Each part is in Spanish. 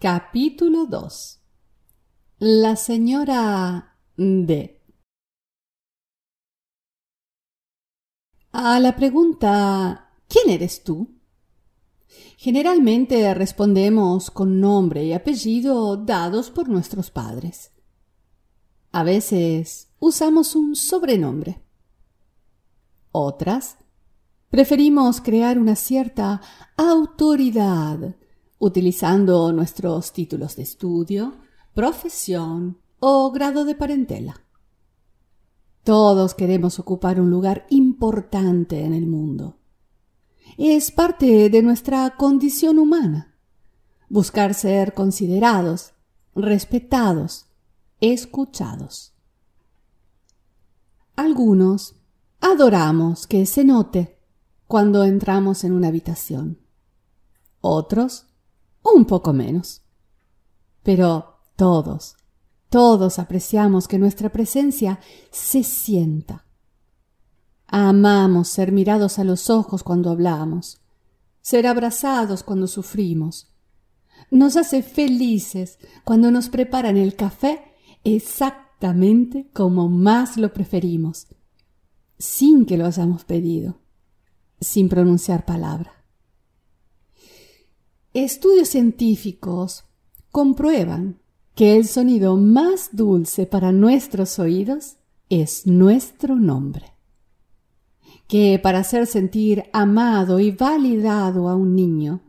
Capítulo 2. La señora D. A la pregunta ¿quién eres tú? Generalmente respondemos con nombre y apellido dados por nuestros padres. A veces usamos un sobrenombre. Otras preferimos crear una cierta autoridad utilizando nuestros títulos de estudio, profesión o grado de parentela. Todos queremos ocupar un lugar importante en el mundo. Es parte de nuestra condición humana, buscar ser considerados, respetados, escuchados. Algunos adoramos que se note cuando entramos en una habitación. Otros, un poco menos. Pero todos apreciamos que nuestra presencia se sienta. Amamos ser mirados a los ojos cuando hablamos, ser abrazados cuando sufrimos. Nos hace felices cuando nos preparan el café exactamente como más lo preferimos, sin que lo hayamos pedido, sin pronunciar palabra. Estudios científicos comprueban que el sonido más dulce para nuestros oídos es nuestro nombre. Que para hacer sentir amado y validado a un niño,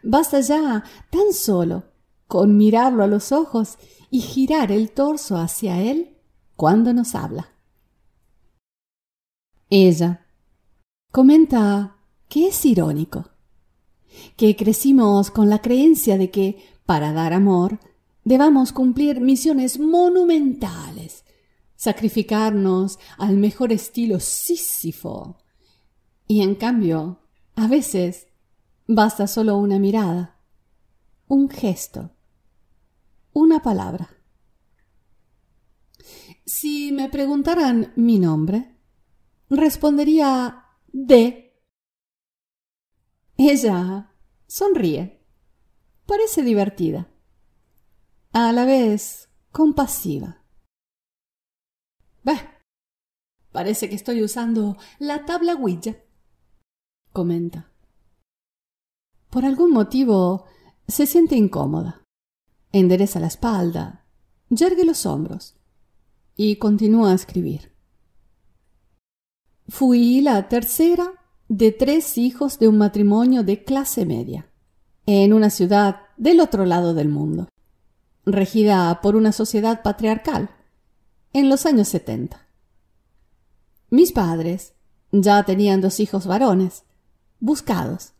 basta ya tan solo con mirarlo a los ojos y girar el torso hacia él cuando nos habla. Ella comenta que es irónico, que crecimos con la creencia de que, para dar amor, debamos cumplir misiones monumentales, sacrificarnos al mejor estilo Sísifo. Y en cambio, a veces, basta solo una mirada, un gesto, una palabra. Si me preguntaran mi nombre, respondería D. Ella sonríe. Parece divertida. A la vez compasiva. Parece que estoy usando la tabla Ouija, comenta. Por algún motivo se siente incómoda. Endereza la espalda, yergue los hombros y continúa a escribir. Fui la tercera de 3 hijos de un matrimonio de clase media, en una ciudad del otro lado del mundo, regida por una sociedad patriarcal, en los años 70. Mis padres ya tenían 2 hijos varones, buscados,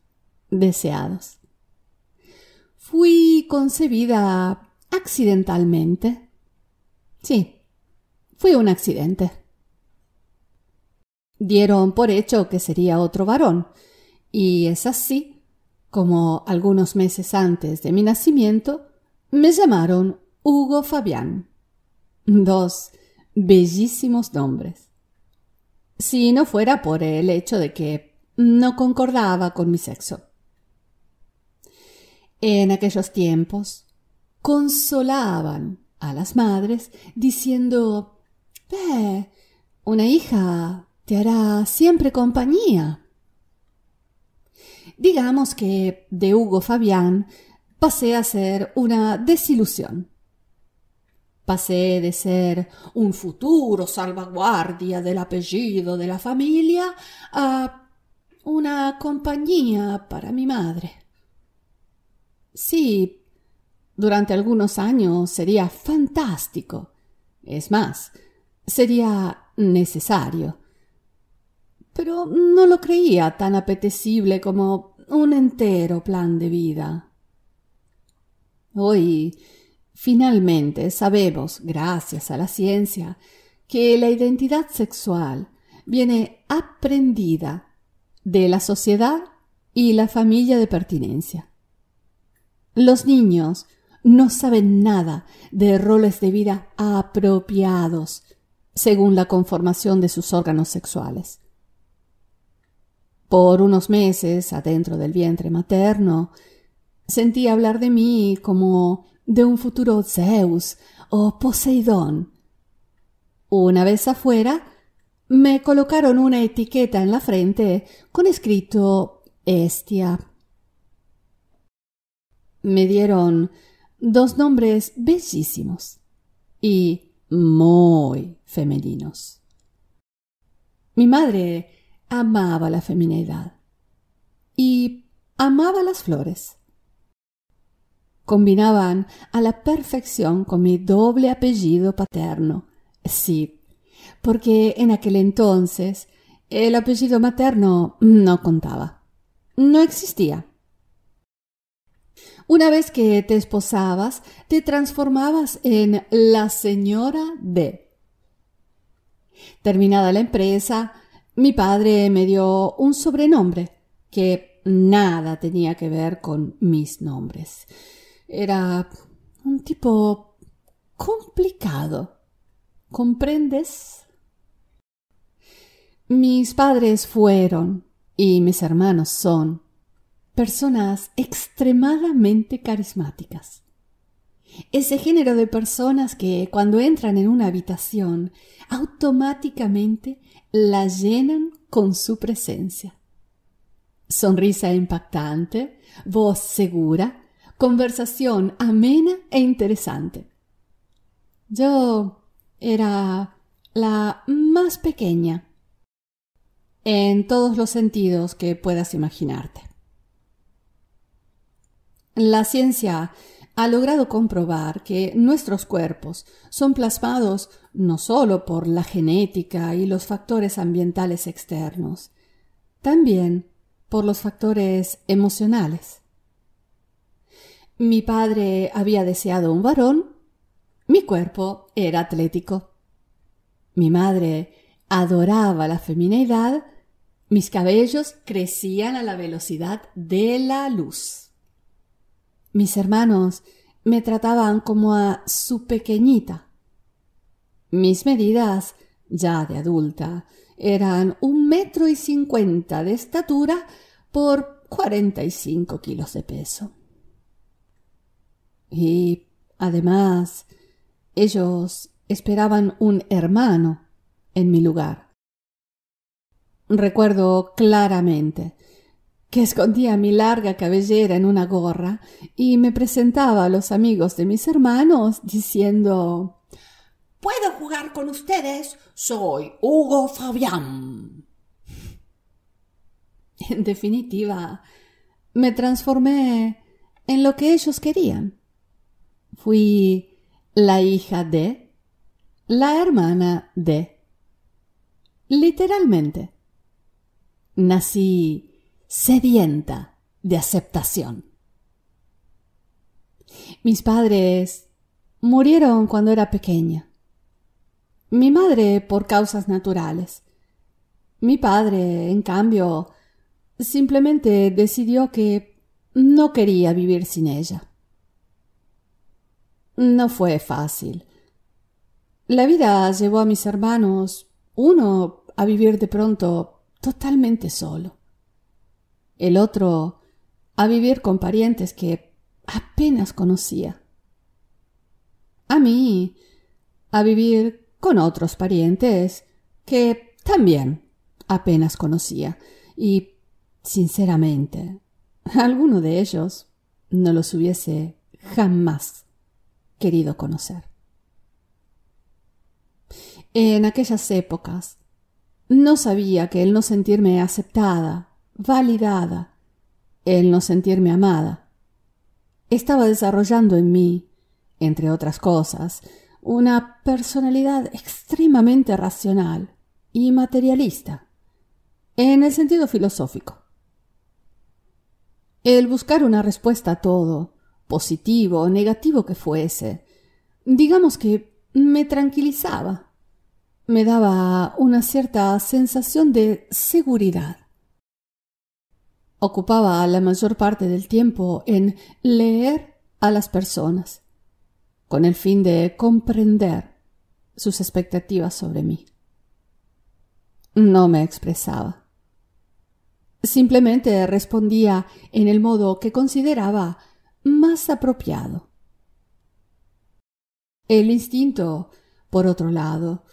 deseados. Fui concebida accidentalmente. Sí, fui un accidente. Dieron por hecho que sería otro varón, y es así como algunos meses antes de mi nacimiento me llamaron Hugo Fabián. 2 bellísimos nombres. Si no fuera por el hecho de que no concordaba con mi sexo. En aquellos tiempos consolaban a las madres diciendo: una hija te hará siempre compañía. Digamos que de Hugo Fabián pasé a ser una desilusión. Pasé de ser un futuro salvaguardia del apellido de la familia a una compañía para mi madre. Sí, durante algunos años sería fantástico. Es más, sería necesario. Pero no lo creía tan apetecible como un entero plan de vida. Hoy, finalmente, sabemos, gracias a la ciencia, que la identidad sexual viene aprendida de la sociedad y la familia de pertinencia. Los niños no saben nada de roles de vida apropiados según la conformación de sus órganos sexuales. Por unos meses, adentro del vientre materno, Sentí hablar de mí como de un futuro Zeus o Poseidón. Una vez afuera, me colocaron una etiqueta en la frente con escrito Hestia. Me dieron 2 nombres bellísimos y muy femeninos. Mi madre amaba la femineidad y amaba las flores. Combinaban a la perfección con mi doble apellido paterno. Sí, porque en aquel entonces el apellido materno no contaba. No existía. Una vez que te esposabas, te transformabas en la señora D. Terminada la empresa, mi padre me dio un sobrenombre que nada tenía que ver con mis nombres. Era un tipo complicado. ¿Comprendes? Mis padres fueron, y mis hermanos son, personas extremadamente carismáticas. Ese género de personas que cuando entran en una habitación automáticamente la llenan con su presencia. Sonrisa impactante, voz segura, conversación amena e interesante. Yo era la más pequeña en todos los sentidos que puedas imaginarte. La ciencia ha logrado comprobar que nuestros cuerpos son plasmados no solo por la genética y los factores ambientales externos, también por los factores emocionales. Mi padre había deseado un varón, mi cuerpo era atlético. Mi madre adoraba la femineidad, mis cabellos crecían a la velocidad de la luz. Mis hermanos me trataban como a su pequeñita. Mis medidas, ya de adulta, eran 1,50 m de estatura por 45 kilos de peso. Y, además, ellos esperaban un hermano en mi lugar. Recuerdo claramente que escondía mi larga cabellera en una gorra y me presentaba a los amigos de mis hermanos diciendo: «¿Puedo jugar con ustedes? Soy Hugo Fabián». En definitiva, me transformé en lo que ellos querían. Fui la hija de, la hermana de. Literalmente. Nací sedienta de aceptación. Mis padres murieron cuando era pequeña. Mi madre por causas naturales. Mi padre, en cambio, simplemente decidió que no quería vivir sin ella. No fue fácil. La vida llevó a mis hermanos, uno a vivir de pronto totalmente solo, el otro a vivir con parientes que apenas conocía, a mí a vivir con otros parientes que también apenas conocía y, sinceramente, alguno de ellos no los hubiese jamás querido conocer. En aquellas épocas no sabía que el no sentirme aceptada, validada, el no sentirme amada, estaba desarrollando en mí, entre otras cosas, una personalidad extremadamente racional y materialista, en el sentido filosófico. El buscar una respuesta a todo, positivo o negativo que fuese, digamos que me tranquilizaba. Me daba una cierta sensación de seguridad. Ocupaba la mayor parte del tiempo en leer a las personas, con el fin de comprender sus expectativas sobre mí. No me expresaba. Simplemente respondía en el modo que consideraba más apropiado. El instinto, por otro lado,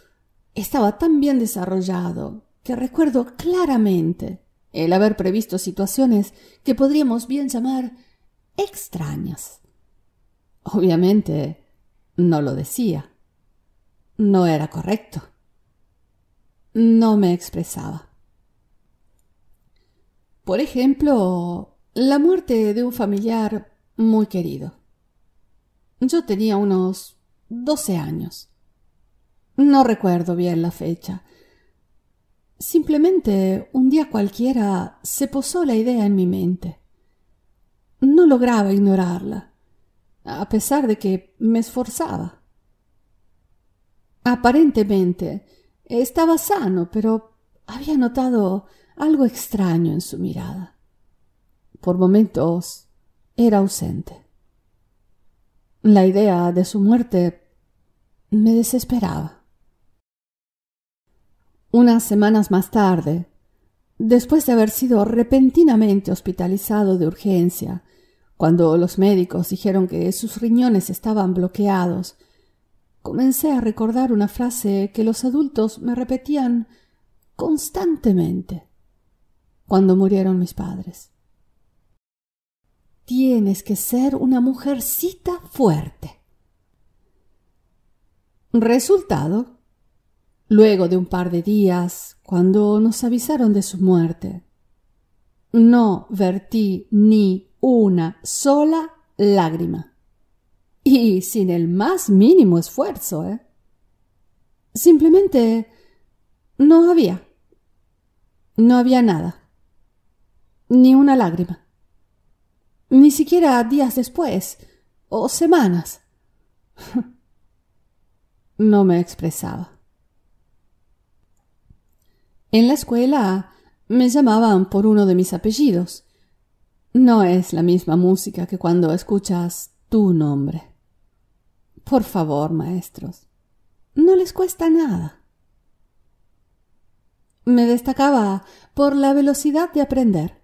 estaba tan bien desarrollado que recuerdo claramente el haber previsto situaciones que podríamos bien llamar extrañas. Obviamente no lo decía. No era correcto. No me expresaba. Por ejemplo, la muerte de un familiar muy querido. Yo tenía unos 12 años. No recuerdo bien la fecha. Simplemente un día cualquiera se posó la idea en mi mente. No lograba ignorarla, a pesar de que me esforzaba. Aparentemente estaba sano, pero había notado algo extraño en su mirada. Por momentos era ausente. La idea de su muerte me desesperaba. Unas semanas más tarde, después de haber sido repentinamente hospitalizado de urgencia, cuando los médicos dijeron que sus riñones estaban bloqueados, comencé a recordar una frase que los adultos me repetían constantemente cuando murieron mis padres. Tienes que ser una mujercita fuerte. Resultado, luego de un par de días, cuando nos avisaron de su muerte, no vertí ni una sola lágrima. Y sin el más mínimo esfuerzo, Simplemente no había. No había nada. Ni una lágrima. Ni siquiera días después, o semanas. No me expresaba. En la escuela me llamaban por uno de mis apellidos. No es la misma música que cuando escuchas tu nombre. Por favor, maestros, no les cuesta nada. Me destacaba por la velocidad de aprender.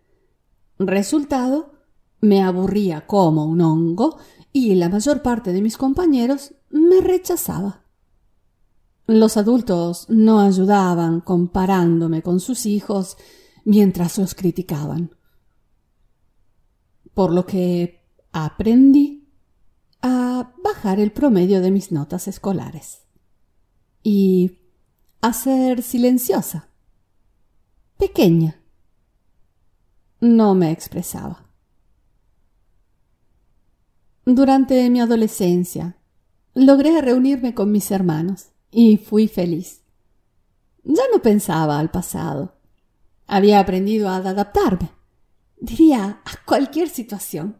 Resultado, me aburría como un hongo y la mayor parte de mis compañeros me rechazaba. Los adultos no ayudaban comparándome con sus hijos mientras los criticaban. Por lo que aprendí a bajar el promedio de mis notas escolares y a ser silenciosa, pequeña. No me expresaba. Durante mi adolescencia logré reunirme con mis hermanos y fui feliz. Ya no pensaba al pasado. Había aprendido a adaptarme, diría, a cualquier situación.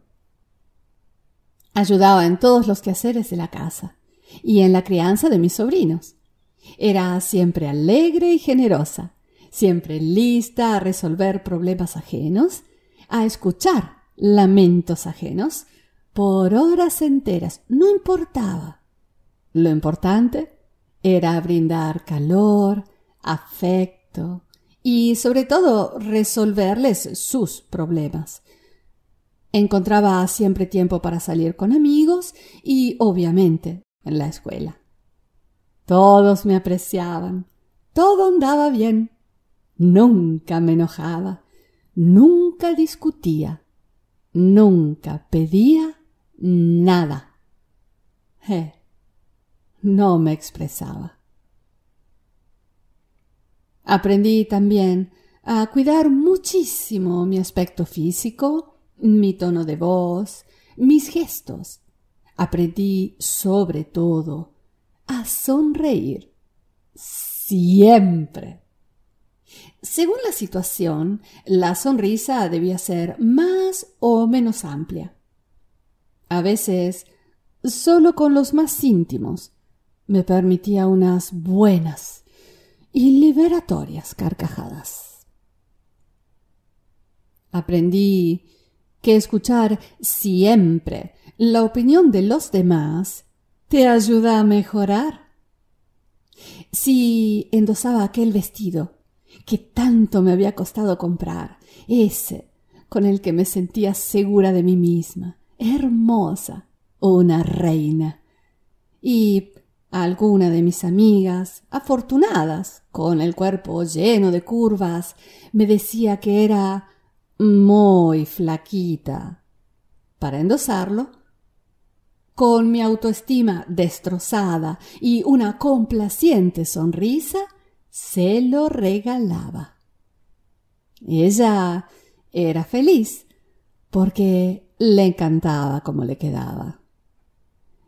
Ayudaba en todos los quehaceres de la casa y en la crianza de mis sobrinos. Era siempre alegre y generosa, siempre lista a resolver problemas ajenos, a escuchar lamentos ajenos por horas enteras. No importaba. Lo importante era brindar calor, afecto y, sobre todo, resolverles sus problemas. Encontraba siempre tiempo para salir con amigos y, obviamente, en la escuela. Todos me apreciaban, todo andaba bien. Nunca me enojaba, nunca discutía, nunca pedía nada. No me expresaba. Aprendí también a cuidar muchísimo mi aspecto físico, mi tono de voz, mis gestos. Aprendí, sobre todo, a sonreír. Siempre. Según la situación, la sonrisa debía ser más o menos amplia. A veces, solo con los más íntimos, me permitía unas buenas y liberatorias carcajadas. Aprendí que escuchar siempre la opinión de los demás te ayuda a mejorar. Si endosaba aquel vestido que tanto me había costado comprar, ese con el que me sentía segura de mí misma, hermosa, una reina. Y alguna de mis amigas, afortunadas, con el cuerpo lleno de curvas, me decía que era muy flaquita. Para endosarlo, con mi autoestima destrozada y una complaciente sonrisa, se lo regalaba. Ella era feliz porque le encantaba cómo le quedaba.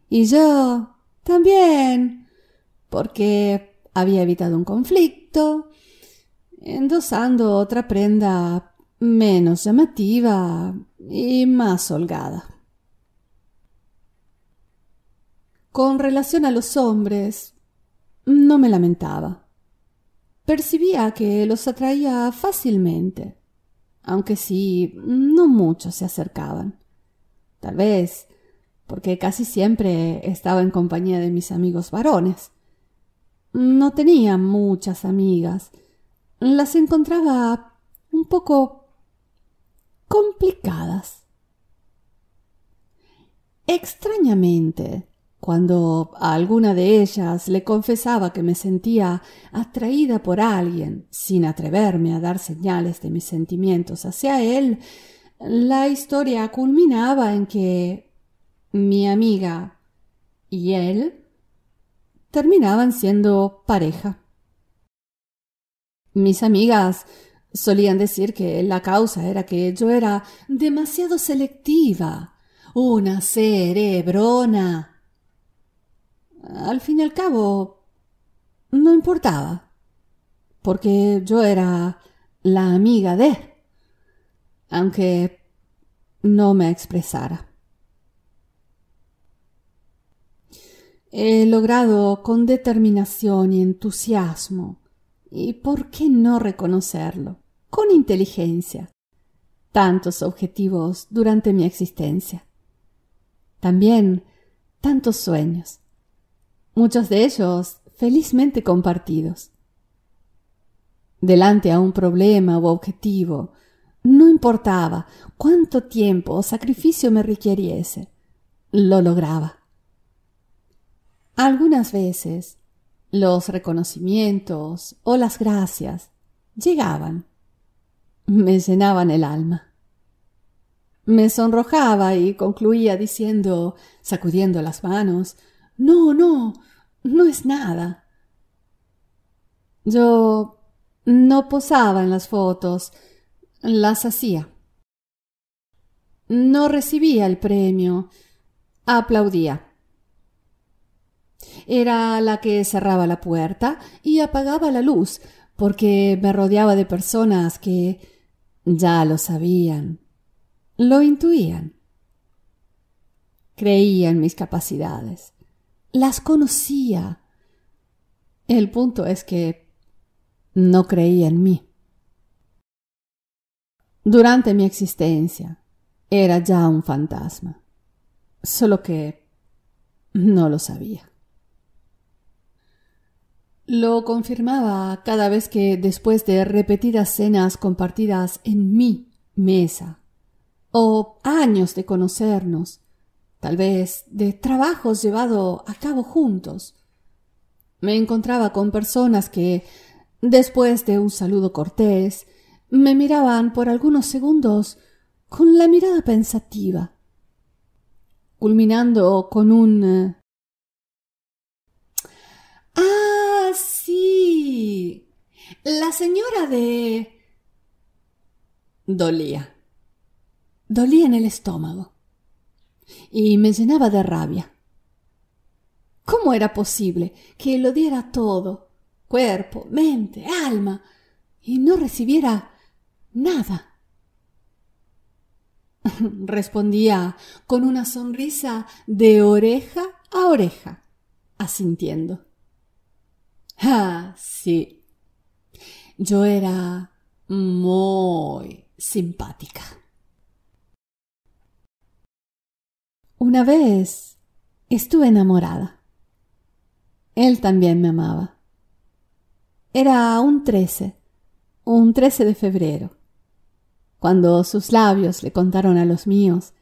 Y yo también, porque había evitado un conflicto, endosando otra prenda menos llamativa y más holgada. Con relación a los hombres, no me lamentaba. Percibía que los atraía fácilmente, aunque sí, no muchos se acercaban. Tal vez porque casi siempre estaba en compañía de mis amigos varones. No tenía muchas amigas. Las encontraba un poco complicadas. Extrañamente, cuando a alguna de ellas le confesaba que me sentía atraída por alguien, sin atreverme a dar señales de mis sentimientos hacia él, la historia culminaba en que mi amiga y él terminaban siendo pareja. Mis amigas solían decir que la causa era que yo era demasiado selectiva, una cerebrona. Al fin y al cabo, no importaba, porque yo era la amiga de, aunque no me expresara. He logrado con determinación y entusiasmo, y por qué no reconocerlo, con inteligencia, tantos objetivos durante mi existencia. También tantos sueños, muchos de ellos felizmente compartidos. Delante a un problema u objetivo, no importaba cuánto tiempo o sacrificio me requiriese, lo lograba. Algunas veces los reconocimientos o las gracias llegaban, me llenaban el alma. Me sonrojaba y concluía diciendo, sacudiendo las manos, no es nada. Yo no posaba en las fotos, las hacía. No recibía el premio, aplaudía. Era la que cerraba la puerta y apagaba la luz, porque me rodeaba de personas que ya lo sabían, lo intuían. Creía en mis capacidades, las conocía. El punto es que no creía en mí. Durante mi existencia era ya un fantasma, solo que no lo sabía. Lo confirmaba cada vez que, después de repetidas cenas compartidas en mi mesa, o años de conocernos, tal vez de trabajos llevados a cabo juntos, me encontraba con personas que, después de un saludo cortés, me miraban por algunos segundos con la mirada pensativa, culminando con un «¡Ah, sí! La señora de...». Dolía en el estómago y me llenaba de rabia. ¿Cómo era posible que lo diera todo, cuerpo, mente, alma, y no recibiera nada? Respondía con una sonrisa de oreja a oreja, asintiendo. Ah, sí, yo era muy simpática. Una vez estuve enamorada. Él también me amaba. Era un 13 de febrero, cuando sus labios le contaron a los míos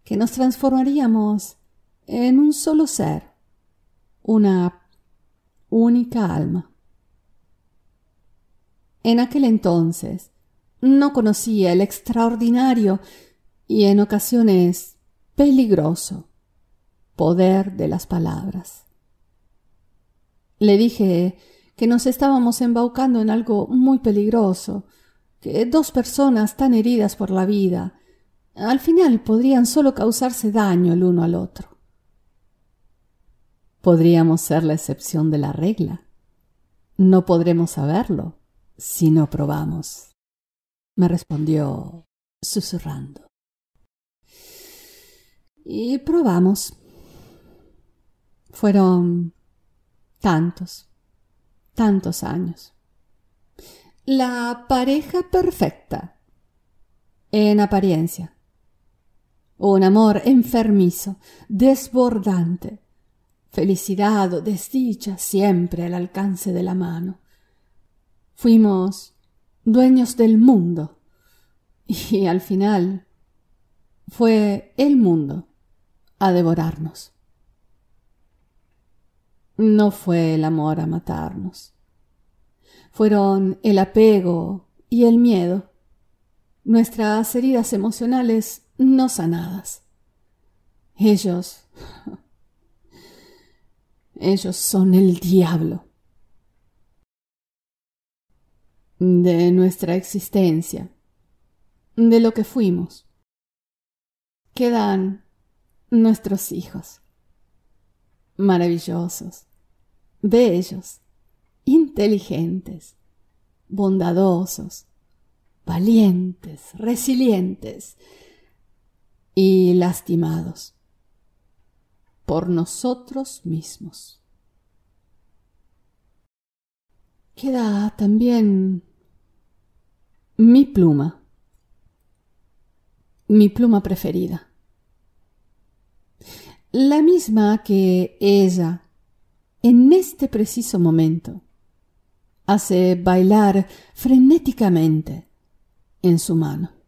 que nos transformaríamos en un solo ser, una única alma. En aquel entonces no conocía el extraordinario y en ocasiones peligroso poder de las palabras. Le dije que nos estábamos embaucando en algo muy peligroso, que dos personas tan heridas por la vida al final podrían solo causarse daño el uno al otro. Podríamos ser la excepción de la regla. No podremos saberlo si no probamos, me respondió susurrando. Y probamos. Fueron tantos años. La pareja perfecta, en apariencia. Un amor enfermizo, desbordante. Felicidad o desdicha siempre al alcance de la mano. Fuimos dueños del mundo y al final fue el mundo a devorarnos. No fue el amor a matarnos. Fueron el apego y el miedo, nuestras heridas emocionales no sanadas. Ellos son el diablo de nuestra existencia, de lo que fuimos. Quedan nuestros hijos, maravillosos, bellos, inteligentes, bondadosos, valientes, resilientes y lastimados por nosotros mismos. Queda también mi pluma preferida, la misma que ella en este preciso momento hace bailar frenéticamente en su mano.